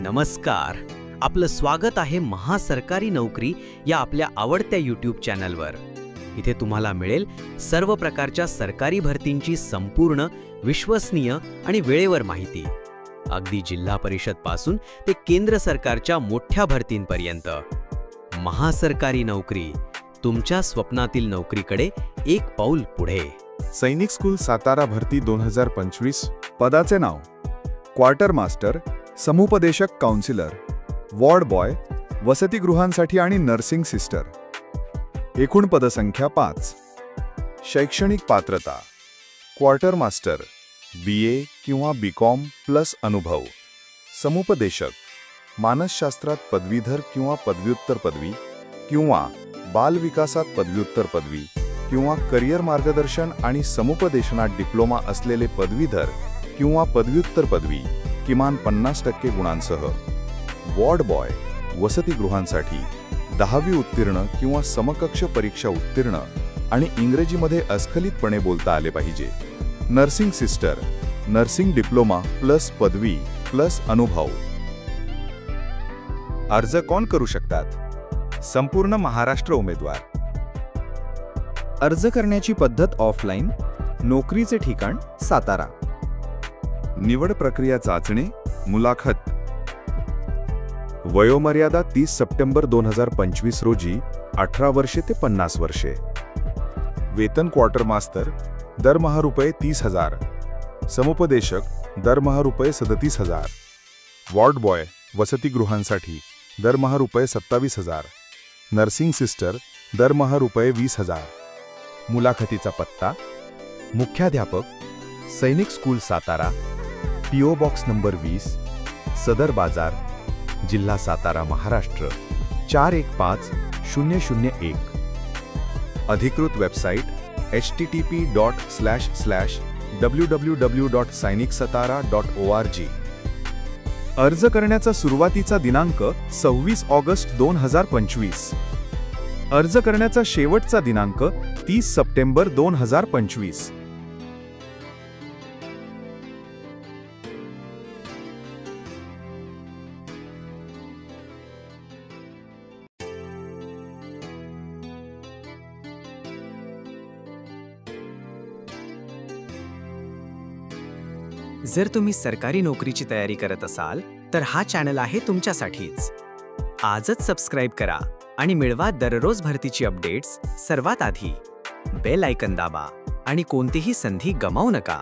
नमस्कार. आपलं स्वागत आहे महासरकारी नोकरी या आपल्या आवडत्या यूट्यूब चॅनलवर. इथे तुम्हाला मिळेल सर्व प्रकारच्या सरकारी भरतींची संपूर्ण, विश्वसनीय आणि वेळेवर माहिती. अगदी जिल्हा परिषद पासून ते केंद्र सरकारच्या मोठ्या भरतींपर्यंत. महासरकारी नोकरी, तुमच्या स्वप्नातील नोकरीकडे एक पाऊल पुढे. सैनिक स्कूल सातारा भरती 2025. पदाचे नाव: क्वार्टर मास्टर, समुपदेशक काउन्सिलर, वॉर्ड बॉय, वसतिगृहांसाठी आणि नर्सिंग सिस्टर. एकूण पदसंख्या 5. शैक्षणिक पात्रता: क्वार्टर मास्टर BA किंवा BCom प्लस अनुभव. समुपदेशक: मानसशास्त्रात पदवीधर किंवा पदव्युत्तर पदवी किंवा बाल विकासात पदव्युत्तर पदवी किंवा करिअर मार्गदर्शन आणि समुपदेशनात डिप्लोमा असलेले पदवीधर किंवा पदव्युत्तर पदवी किमान 50% गुणांसह. वॉर्ड बॉय: वसतिगृहांसाठी 10वी उत्तीर्ण किंवा समकक्ष परीक्षा उत्तीर्ण आणि इंग्रजीमध्ये अस्खलितपणे बोलता आले पाहिजे. Nursing sister: nursing diploma plus पदवी प्लस अनुभव. अर्ज कोण करू शकतात? संपूर्ण महाराष्ट्र उमेदवार. अर्ज करण्याची पद्धत ऑफलाईन. नोकरीचे ठिकाण सातारा. निवड प्रक्रिया: चाचणी, मुलाखत. वयोमर्यादा 30 सप्टेंबर 2025 रोजी 18 वर्षे ते 50 वर्षे. वेतन: क्वार्टर मास्तर दरमहा ₹30,000, समुपदेशक दरमहा ₹37,000, वॉर्ड बॉय वसतिगृहांसाठी दरमहा ₹27,000, नर्सिंग सिस्टर दरमहा ₹20,000. मुलाखतीचा पत्ता: मुख्याध्यापक, सैनिक school Satara, PO box number 20, सदर बाजार, जिल्हा सातारा, महाराष्ट्र 415001. अधिकृत वेबसाईट http://www.sainiksatara.org. अर्ज करण्याचा सुरुवातीचा दिनांक 26 ऑगस्ट 2025. अर्ज करण्याचा शेवटचा दिनांक 30 सप्टेंबर 2025. जर तुम्ही सरकारी नोकरीची तयारी करत असाल तर हा चॅनल आहे तुमच्यासाठीच. आजच सबस्क्राईब करा आणि मिळवा दररोज भरतीची अपडेट्स सर्वात आधी. बेल आयकॉन दाबा आणि कोणतीही संधी गमावू नका.